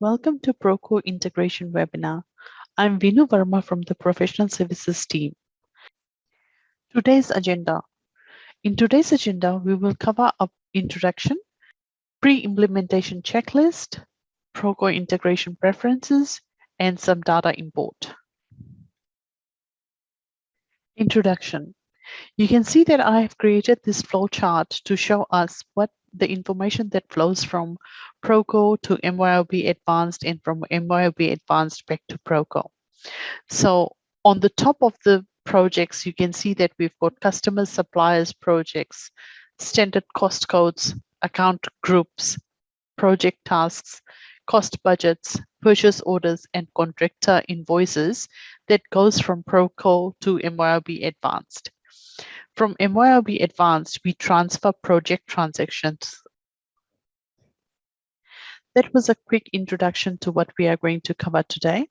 Welcome to Proco Integration webinar. I'm Vinu Verma from the Professional Services team. Today's agenda. In today's agenda, we will cover an introduction, pre-implementation checklist, Proco integration preferences, and some data import. Introduction. You can see that I have created this flow chart to show us what the information that flows from Proco to MYOB Advanced and from MYOB Advanced back to Proco. So on the top of the projects, you can see that we've got customers, suppliers, projects, standard cost codes, account groups, project tasks, cost budgets, purchase orders, and contractor invoices that goes from Proco to MYOB Advanced. From MYOB Advanced, we transfer project transactions. That was a quick introduction to what we are going to cover today.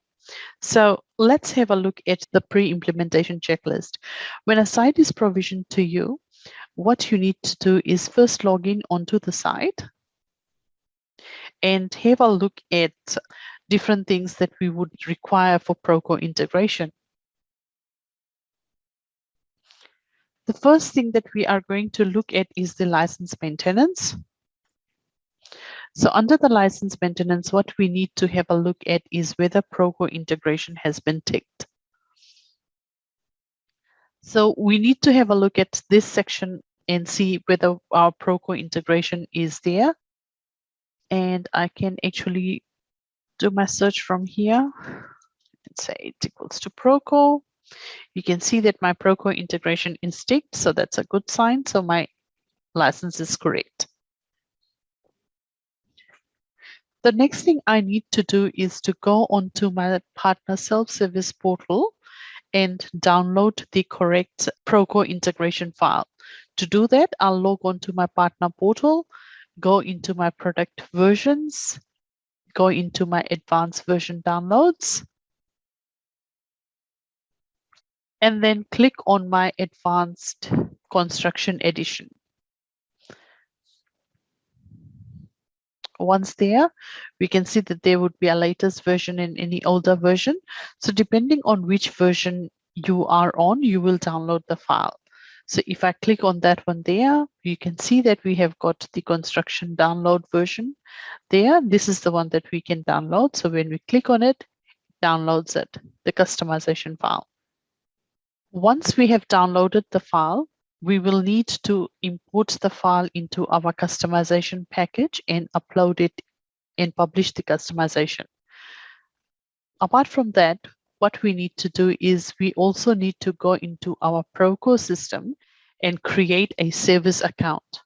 So let's have a look at the pre-implementation checklist. When a site is provisioned to you, what you need to do is first log in onto the site and have a look at different things that we would require for Proco integration. The first thing that we are going to look at is the license maintenance. So under the license maintenance, what we need to have a look at is whether Proco integration has been ticked. So we need to have a look at this section and see whether our Proco integration is there. And I can actually do my search from here and say it equals to Proco. You can see that my Proco integration is ticked, so that's a good sign. So my license is correct. The next thing I need to do is to go onto my partner self-service portal and download the correct Proco integration file. To do that, I'll log on to my partner portal, go into my product versions, go into my advanced version downloads, and then click on my advanced construction edition. Once there, we can see that there would be a latest version and any older version. So depending on which version you are on, you will download the file. So if I click on that one there, you can see that we have got the construction download version there. This is the one that we can download. So when we click on it, it downloads it, the customization file. Once we have downloaded the file, we will need to import the file into our customization package and upload it and publish the customization. Apart from that, what we need to do is we also need to go into our Proco system and create a service account.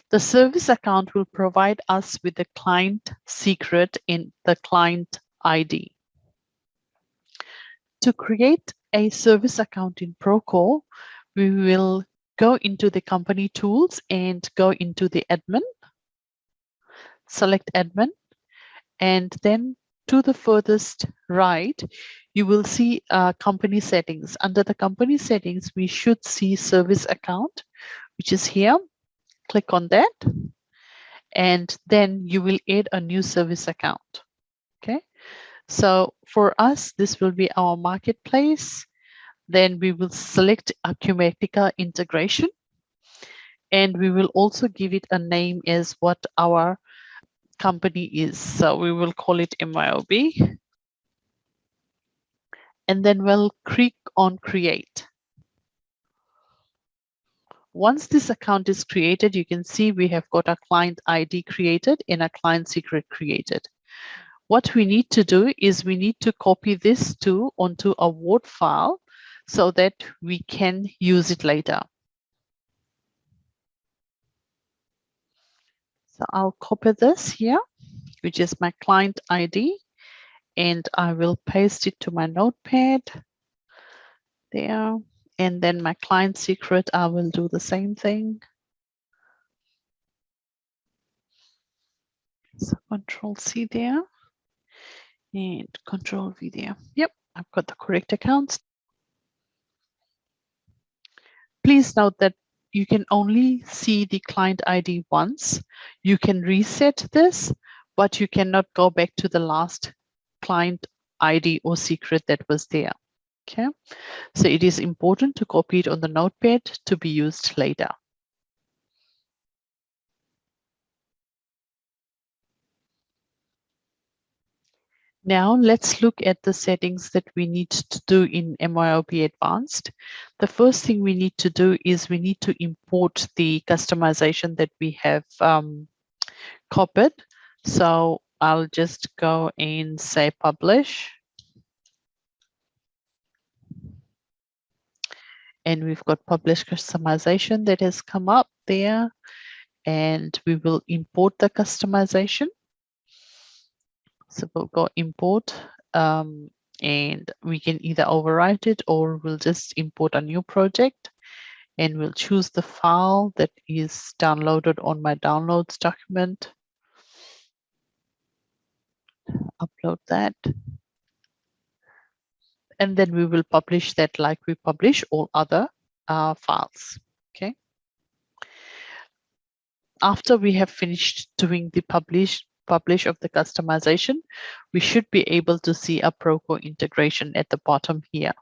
The service account will provide us with the client secret and the client ID. To create a service account in Proco, we will go into the company tools and go into the admin, select admin, and then to the furthest right, you will see company settings. Under the company settings, we should see service account, which is here. Click on that, and then you will add a new service account. Okay, so for us, this will be our marketplace. Then we will select Acumatica integration, and we will also give it a name as what our company is. So we will call it MYOB. And then we'll click on create. Once this account is created, you can see we have got a client ID created and a client secret created. What we need to do is we need to copy this onto a Word file so that we can use it later. So I'll copy this here, which is my client ID, and I will paste it to my notepad there. And then my client secret, I will do the same thing. So Control C there and Control V there. Yep, I've got the correct accounts. Please note that you can only see the client ID once. You can reset this, but you cannot go back to the last client ID or secret that was there. Okay, so it is important to copy it on the notepad to be used later. Now let's look at the settings that we need to do in MYOB Advanced. The first thing we need to do is we need to import the customization that we have copied. So I'll just go and say publish. And we've got publish customization that has come up there. And we will import the customization. So we'll go import and we can either overwrite it or we'll just import a new project, and we'll choose the file that is downloaded on my downloads document. Upload that. And then we will publish that like we publish all other files. Okay. After we have finished doing the publish of the customization, we should be able to see a Proco integration at the bottom here.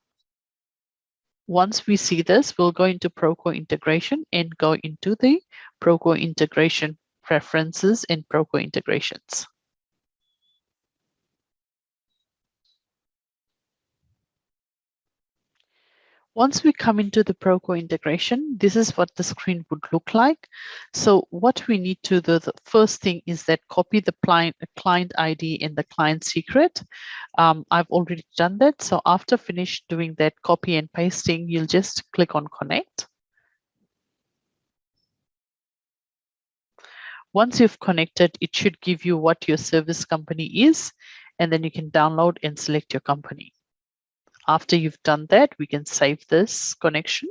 Once we see this, we'll go into Proco integration and go into the Proco integration preferences and Proco integrations. Once we come into the Proco integration, this is what the screen would look like. So what we need to do, the first thing is that copy the client ID and the client secret. I've already done that. So after finished doing that copy and pasting, you'll just click on connect. Once you've connected, it should give you what your service company is, and then you can download and select your company. After you've done that, we can save this connection.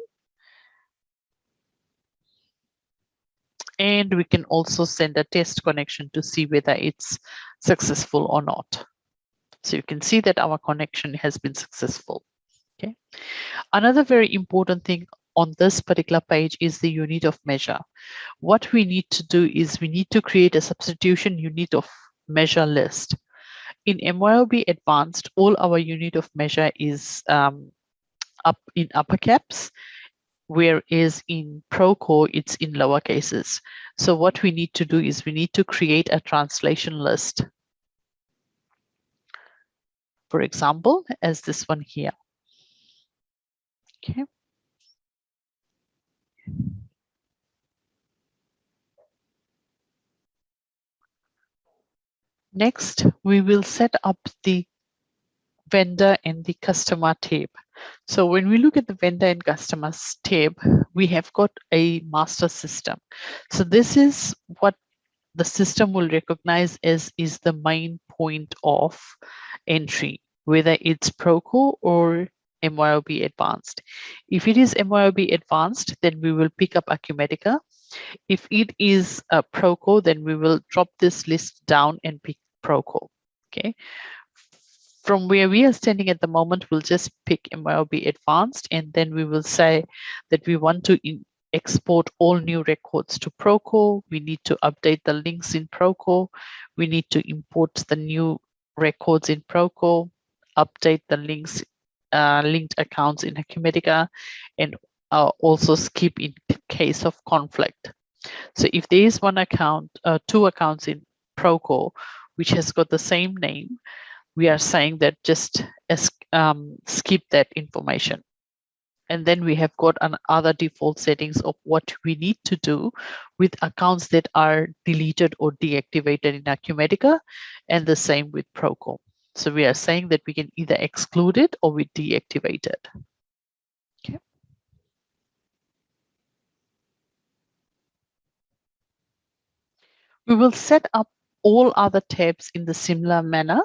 And we can also send a test connection to see whether it's successful or not. So you can see that our connection has been successful. Okay. Another very important thing on this particular page is the unit of measure. What we need to do is we need to create a substitution unit of measure list. In MYOB Advanced, all our unit of measure is up in upper caps, whereas in Procore, it's in lower cases. So what we need to do is we need to create a translation list. For example, as this one here. Okay. Next, we will set up the vendor and the customer tab. So when we look at the vendor and customers tab, we have got a master system. So this is what the system will recognize as is the main point of entry, whether it's Proco or MYOB Advanced. If it is MYOB Advanced, then we will pick up Acumatica. If it is a Proco, then we will drop this list down and pick Proco. Okay. From where we are standing at the moment, we'll just pick MYOB Advanced, and then we will say that we want to export all new records to Proco. We need to update the links in Proco. We need to import the new records in Proco, update the links, linked accounts in Acumatica, and also skip in case of conflict. So if there is one account, two accounts in Proco, which has got the same name, we are saying that just skip that information. And then we have got other default settings of what we need to do with accounts that are deleted or deactivated in Acumatica, and the same with Proco. So we are saying that we can either exclude it or we deactivate it. Okay. We will set up all other tabs in the similar manner.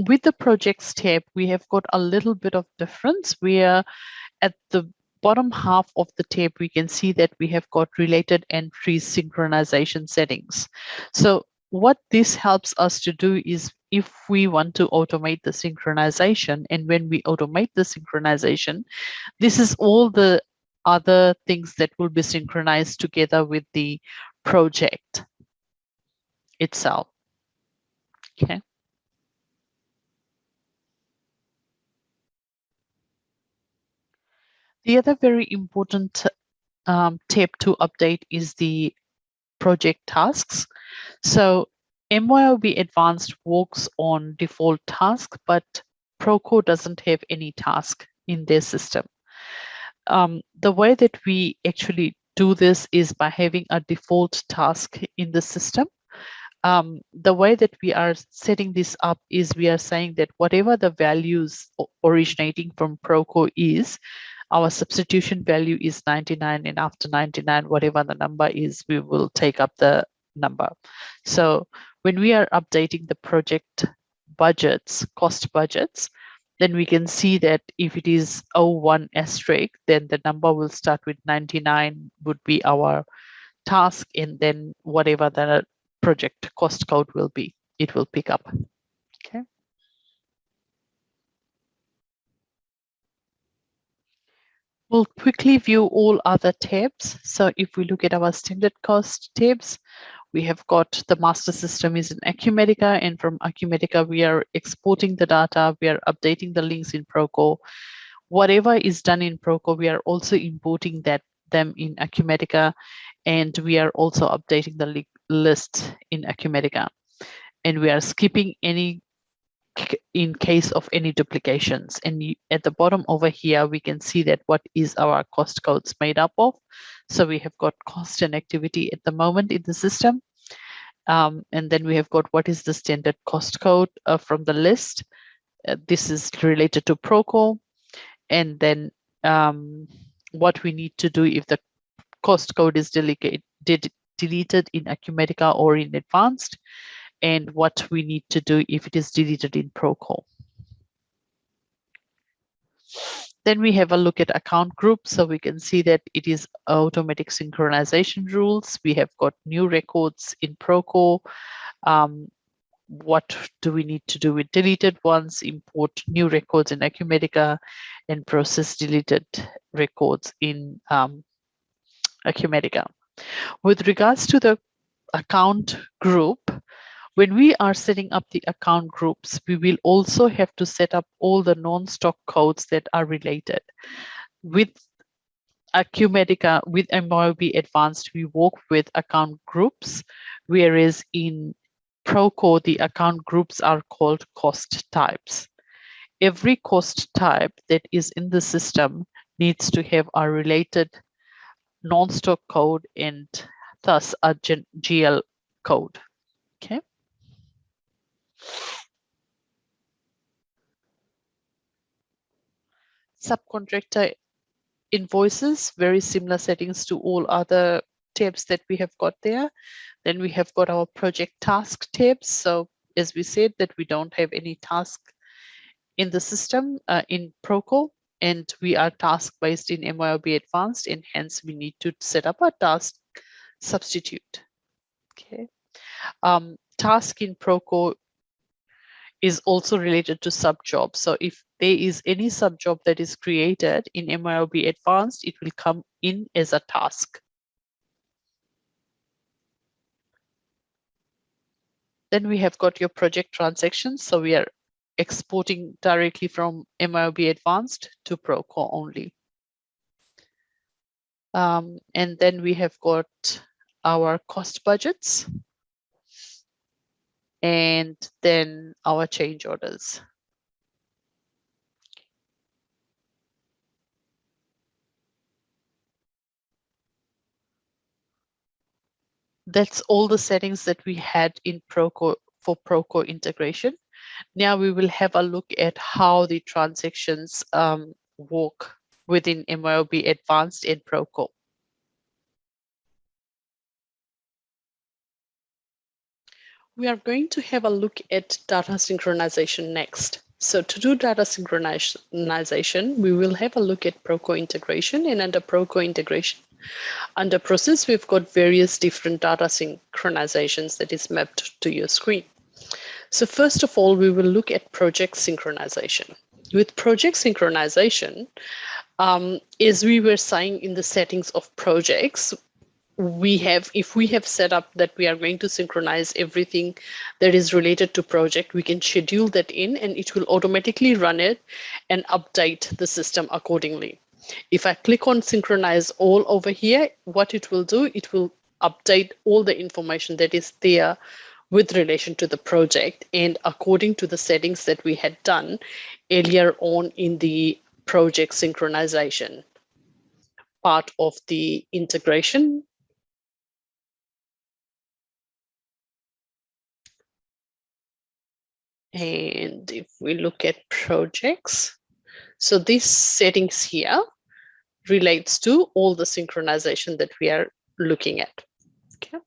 With the projects tab, we have got a little bit of difference where at the bottom half of the tab, we can see that we have got related entries synchronization settings. So what this helps us to do is if we want to automate the synchronization, and when we automate the synchronization, this is all the other things that will be synchronized together with the project. itself. Okay. The other very important tab to update is the project tasks. So MYOB Advanced works on default task, but Proco doesn't have any task in their system. The way that we actually do this is by having a default task in the system. The way that we are setting this up is we are saying that whatever the values originating from Proco is, our substitution value is 99, and after 99, whatever the number is, we will take up the number. So when we are updating the project budgets, cost budgets, then we can see that if it is 01 asterisk, then the number will start with 99 would be our task, and then whatever the project cost code will be, it will pick up. Okay. We'll quickly view all other tabs. So if we look at our standard cost tabs, we have got the master system is in Acumatica, and from Acumatica, we are exporting the data, we are updating the links in Proco. Whatever is done in Proco, we are also importing them in Acumatica, and we are also updating the list in Acumatica. And we are skipping any in case of any duplications. And at the bottom over here, we can see that what is our cost codes made up of. So we have got cost and activity at the moment in the system. And then we have got what is the standard cost code from the list. This is related to Proco. And then what we need to do if the cost code is deleted in Acumatica or in Advanced, and what we need to do if it is deleted in Proco. Then we have a look at account groups. So we can see that it is automatic synchronization rules. We have got new records in Proco. What do we need to do with deleted ones? Import new records in Acumatica and process deleted records in Acumatica. With regards to the account group, when we are setting up the account groups, we will also have to set up all the non-stock codes that are related. With Acumatica, with MYOB Advanced, we work with account groups, whereas in Proco, the account groups are called cost types. Every cost type that is in the system needs to have a related non-stock code and thus a GL code. Okay. Subcontractor invoices, very similar settings to all other tabs that we have got there. Then we have got our project task tabs. So as we said that we don't have any task in the system in Proco, and we are task based in MYOB Advanced, and hence we need to set up a task substitute. Okay. Task in Proco is also related to sub job. So if there is any sub job that is created in MYOB Advanced, it will come in as a task. Then we have got your project transactions. So we are exporting directly from MYOB Advanced to Proco only. And then we have got our cost budgets, and then our change orders. That's all the settings that we had in Proco for Proco integration. Now we will have a look at how the transactions work within MYOB Advanced and Proco. We are going to have a look at data synchronization next. So to do data synchronization, we will have a look at Proco integration, and under Proco integration, under process, we've got various different data synchronizations that is mapped to your screen. So first of all, we will look at project synchronization. With project synchronization, as we were saying in the settings of projects, if we have set up that we are going to synchronize everything that is related to project, we can schedule that in and it will automatically run it and update the system accordingly. If I click on synchronize all over here, what it will do, it will update all the information that is there with relation to the project and according to the settings that we had done earlier on in the project synchronization part of the integration. And if we look at projects, so these settings here relates to all the synchronization that we are looking at. Okay.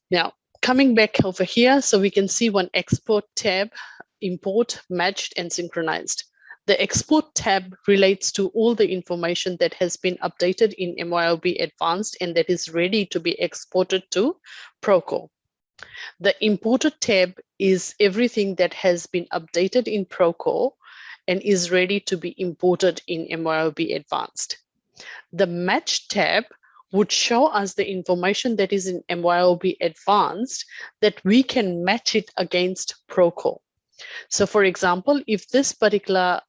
Now, coming back over here, so we can see one export tab, import, matched, and synchronized. The export tab relates to all the information that has been updated in MYOB Advanced and that is ready to be exported to Proco. The imported tab is everything that has been updated in Proco and is ready to be imported in MYOB Advanced. The match tab would show us the information that is in MYOB Advanced that we can match it against Proco. So for example, if this particular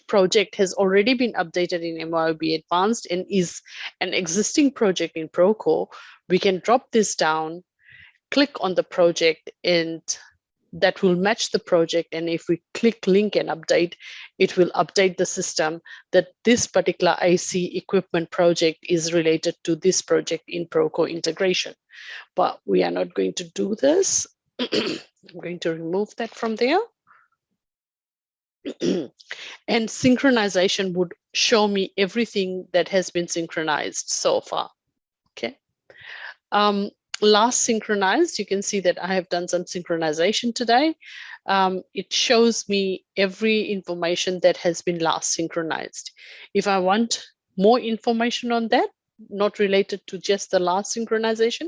project has already been updated in MYOB Advanced and is an existing project in Proco, we can drop this down, click on the project, and that will match the project. And if we click link and update, it will update the system that this particular IC equipment project is related to this project in Proco integration. But we are not going to do this. I'm going to remove that from there. And synchronization would show me everything that has been synchronized so far. Okay. Last synchronized, you can see that I have done some synchronization today. It shows me every information that has been last synchronized. If I want more information on that, not related to just the last synchronization,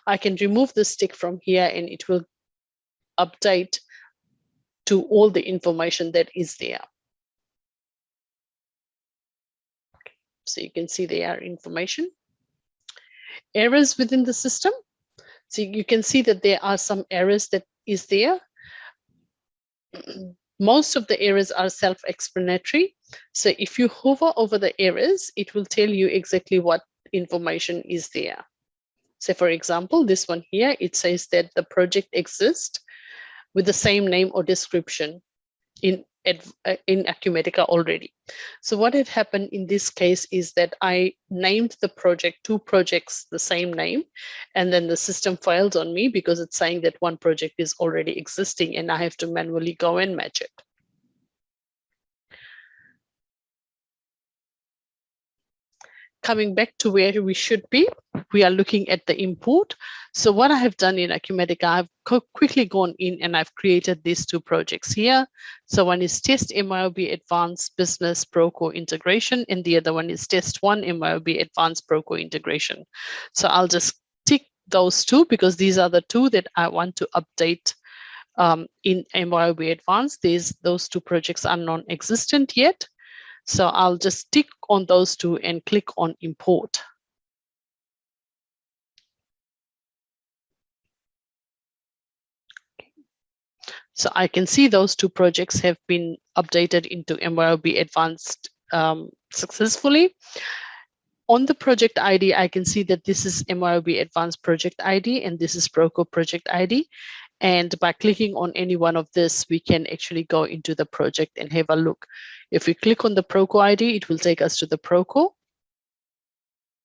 I can remove the stick from here and it will update to all the information that is there. So you can see there are information. Errors within the system. So you can see that there are some errors that is there. Most of the errors are self-explanatory. So if you hover over the errors, it will tell you exactly what information is there. So for example, this one here, it says that the project exists with the same name or description in Acumatica already. So what had happened in this case is that I named the project, two projects, the same name, and then the system failed on me because it's saying that one project is already existing and I have to manually go and match it. Coming back to where we should be, we are looking at the import. So what I have done in Acumatica, I've quickly gone in and I've created these two projects here. So one is Test MYOB Advanced Business Proco Integration, and the other one is Test 1 MYOB Advanced Proco Integration. So I'll just tick those two because these are the two that I want to update in MYOB Advanced. Those two projects are non-existent yet. So I'll just tick on those two and click on import. So I can see those two projects have been updated into MYOB Advanced successfully. On the project ID, I can see that this is MYOB Advanced Project ID and this is Proco Project ID. And by clicking on any one of this, we can actually go into the project and have a look. If we click on the Proco ID, it will take us to the Proco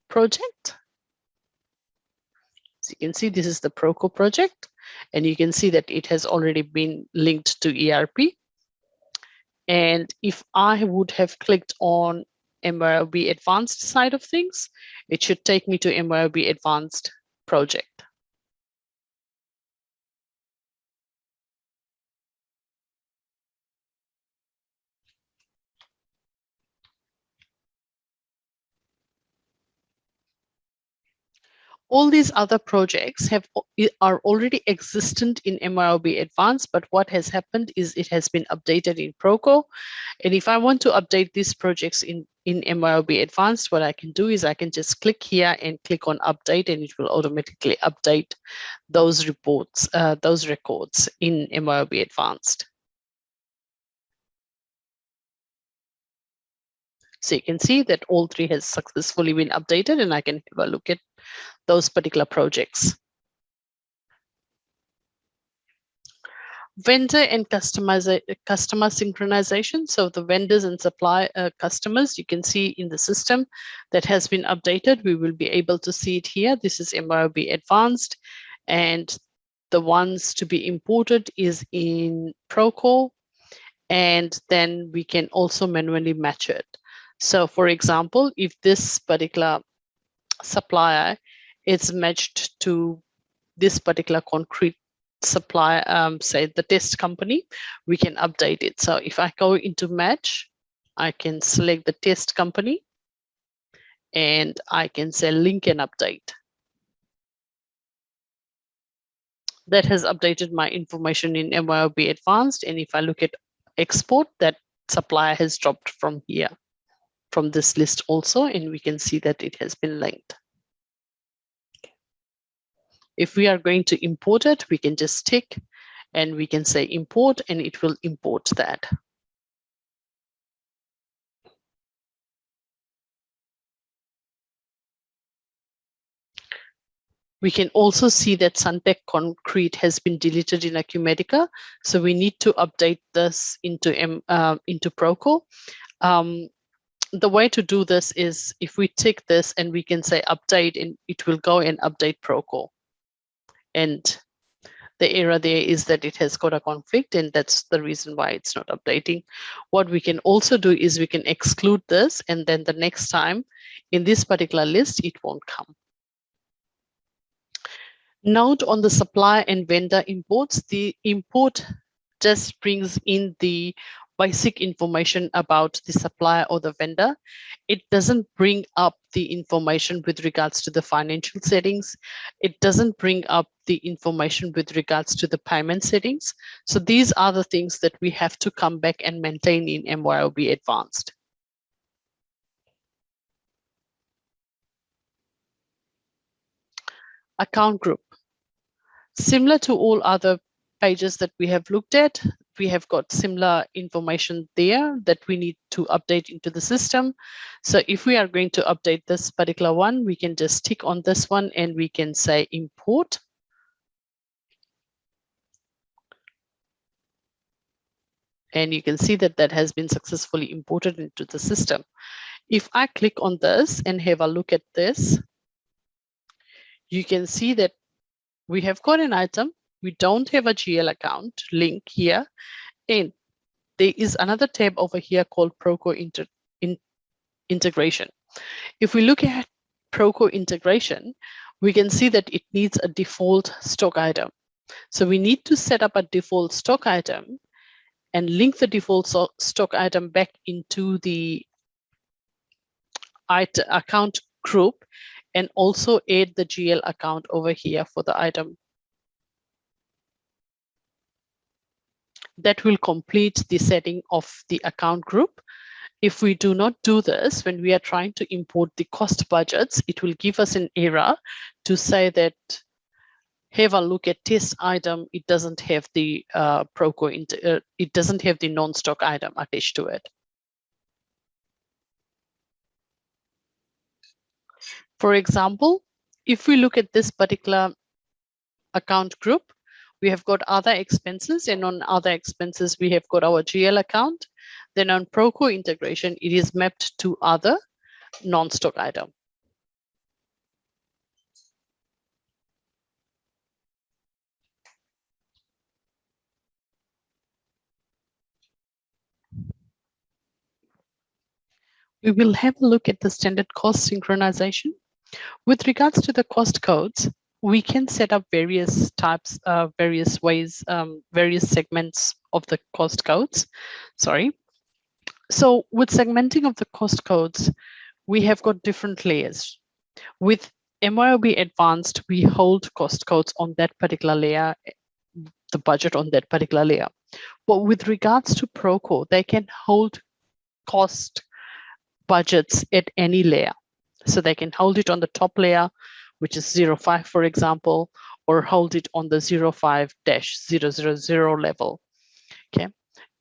project. So you can see this is the Proco project, and you can see that it has already been linked to ERP. And if I would have clicked on MYOB Advanced side of things, it should take me to MYOB Advanced project. All these other projects are already existent in MYOB Advanced, but what has happened is it has been updated in Proco. And if I want to update these projects in in MYOB Advanced, what I can do is I can just click here and click on update, and it will automatically update those reports, those records in MYOB Advanced. So you can see that all three has successfully been updated, and I can have a look at those particular projects. Vendor and customer synchronization. So the vendors and supply customers, you can see in the system that has been updated. We will be able to see it here. This is MYOB Advanced, and the ones to be imported is in Proco, and then we can also manually match it. So for example, if this particular supplier is matched to this particular concrete supply, say the test company, we can update it. So if I go into match, I can select the test company and I can say link and update. That has updated my information in MYOB Advanced. And if I look at export, that supplier has dropped from here, from this list also, and we can see that it has been linked. If we are going to import it, we can just tick and we can say import, and it will import that. We can also see that Suntec Concrete has been deleted in Acumatica. So we need to update this into Proco. The way to do this is if we tick this and we can say update, and it will go and update Proco. And the error there is that it has got a conflict, and that's the reason why it's not updating. What we can also do is we can exclude this, and then the next time in this particular list, it won't come. Note on the supply and vendor imports, the import just brings in the basic information about the supplier or the vendor. It doesn't bring up the information with regards to the financial settings. It doesn't bring up the information with regards to the payment settings. So these are the things that we have to come back and maintain in MYOB Advanced. Account group. Similar to all other pages that we have looked at, we have got similar information there that we need to update into the system. So if we are going to update this particular one, we can just tick on this one and we can say import. And you can see that that has been successfully imported into the system. If I click on this and have a look at this, you can see that we have got an item. We don't have a GL account link here. And there is another tab over here called Proco integration. If we look at Proco integration, we can see that it needs a default stock item. So we need to set up a default stock item and link the default stock item back into the account group, and also add the GL account over here for the item. That will complete the setting of the account group. If we do not do this, when we are trying to import the cost budgets, it will give us an error to say that have a look at test item. It doesn't have the Proco, it doesn't have the non-stock item attached to it. For example, if we look at this particular account group, we have got other expenses, and on other expenses, we have got our GL account. Then on Proco integration, it is mapped to other non-stock item. We will have a look at the standard cost synchronization. With regards to the cost codes, we can set up various types, various ways, various segments of the cost codes. Sorry. So with segmenting of the cost codes, we have got different layers. With MYOB Advanced, we hold cost codes on that particular layer, the budget on that particular layer. But with regards to Proco, they can hold cost budgets at any layer. So they can hold it on the top layer, which is 05, for example, or hold it on the 05-000 level. Okay.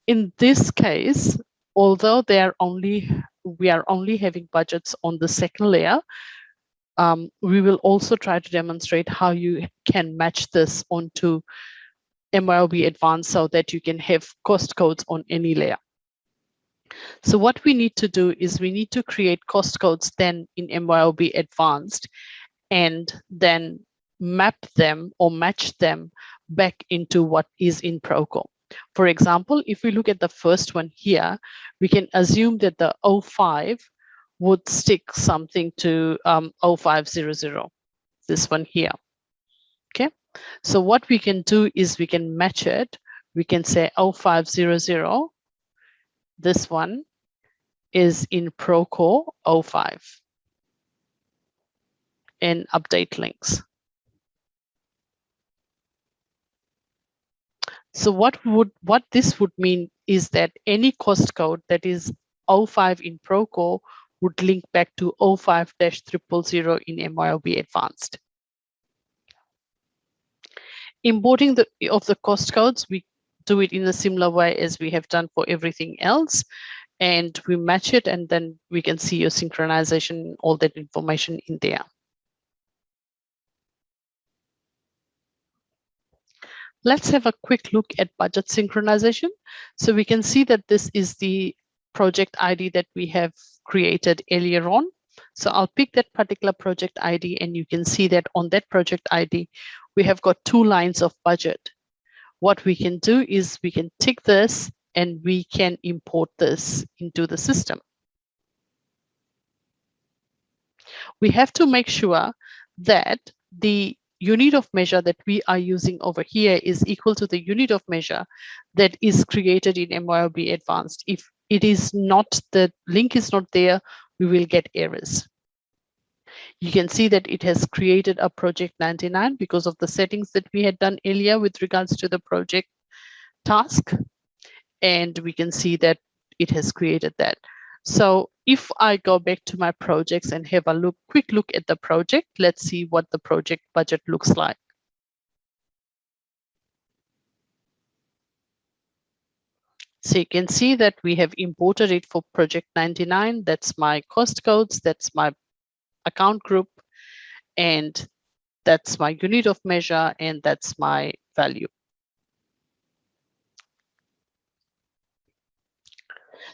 In this case, although we are only having budgets on the second layer, we will also try to demonstrate how you can match this onto MYOB Advanced so that you can have cost codes on any layer. So what we need to do is we need to create cost codes then in MYOB Advanced and then map them or match them back into what is in Proco. For example, if we look at the first one here, we can assume that the 05 would stick something to 0500, this one here. Okay, so what we can do is we can match it. We can say 0500, this one is in Proco 05, and update links. So what this would mean is that any cost code that is 05 in Proco would link back to 05-000 in MYOB Advanced. Importing of the cost codes, we do it in a similar way as we have done for everything else. And we match it, and then we can see your synchronization, all that information in there. Let's have a quick look at budget synchronization. So we can see that this is the project ID that we have created earlier on. So I'll pick that particular project ID, and you can see that on that project ID, we have got 2 lines of budget. What we can do is we can tick this and we can import this into the system. We have to make sure that the unit of measure that we are using over here is equal to the unit of measure that is created in MYOB Advanced. If it is not, the link is not there, we will get errors. You can see that it has created a project 99 because of the settings that we had done earlier with regards to the project task. And we can see that it has created that. So if I go back to my projects and have a quick look at the project, let's see what the project budget looks like. So you can see that we have imported it for project 99. That's my cost codes, that's my account group, and that's my unit of measure, and that's my value.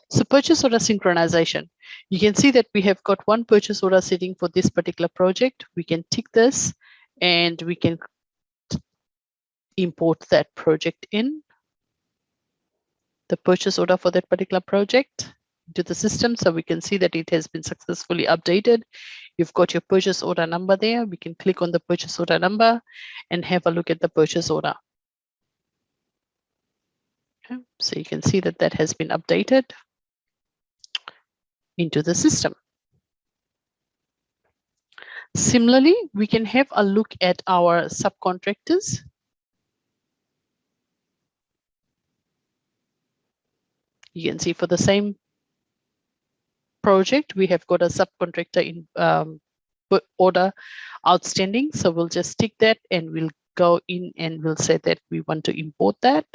So purchase order synchronization. You can see that we have got 1 purchase order sitting for this particular project. We can tick this and we can import that project in, the purchase order for that particular project, to the system. So we can see that it has been successfully updated. You've got your purchase order number there. We can click on the purchase order number and have a look at the purchase order. Okay. So you can see that that has been updated into the system. Similarly, we can have a look at our subcontractors. You can see for the same project, we have got a subcontractor in order outstanding. So we'll just tick that and we'll go in and we'll say that we want to import that.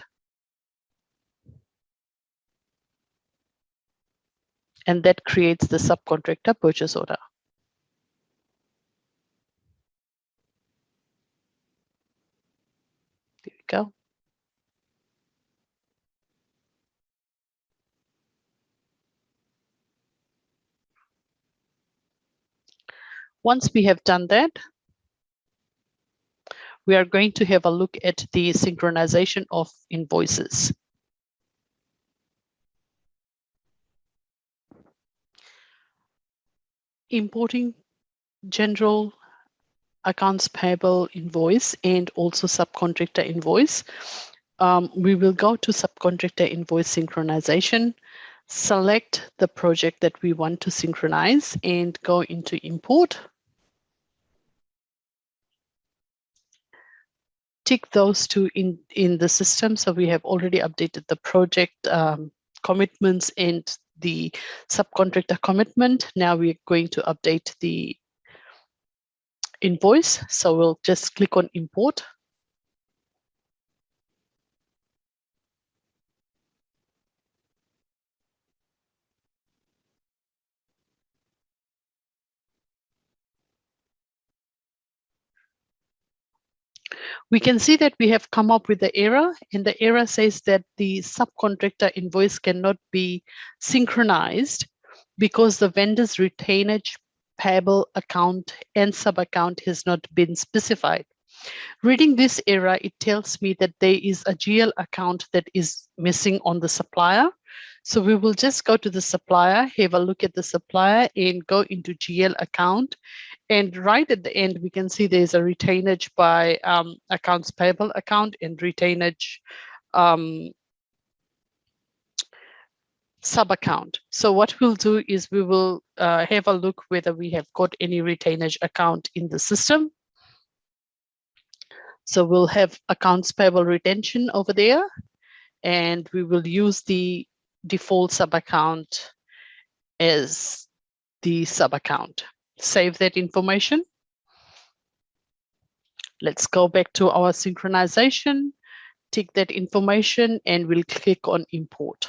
And that creates the subcontractor purchase order. There we go. Once we have done that, we are going to have a look at the synchronization of invoices. Importing general accounts payable invoice and also subcontractor invoice. We will go to subcontractor invoice synchronization, select the project that we want to synchronize and go into import. Tick those 2 in the system. So we have already updated the project commitments and the subcontractor commitment. Now we're going to update the invoice. So we'll just click on import. We can see that we have come up with the error, and the error says that the subcontractor invoice cannot be synchronized because the vendor's retainage, payable account, and sub-account has not been specified. Reading this error, it tells me that there is a GL account that is missing on the supplier. So we will just go to the supplier, have a look at the supplier, and go into GL account. And right at the end, we can see there's a retainage by accounts payable account and retainage sub account. So what we'll do is we will have a look whether we have got any retainage account in the system. So we'll have accounts payable retention over there, and we will use the default sub account as the sub account. Save that information. Let's go back to our synchronization, tick that information, and we'll click on import.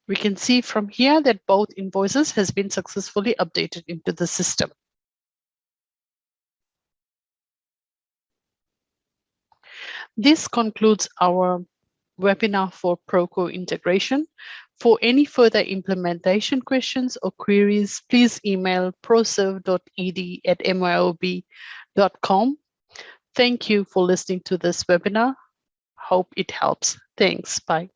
We can see from here that both invoices has been successfully updated into the system. This concludes our webinar for Proco integration. For any further implementation questions or queries, please email proserve.ed@myob.com. Thank you for listening to this webinar. Hope it helps. Thanks. Bye.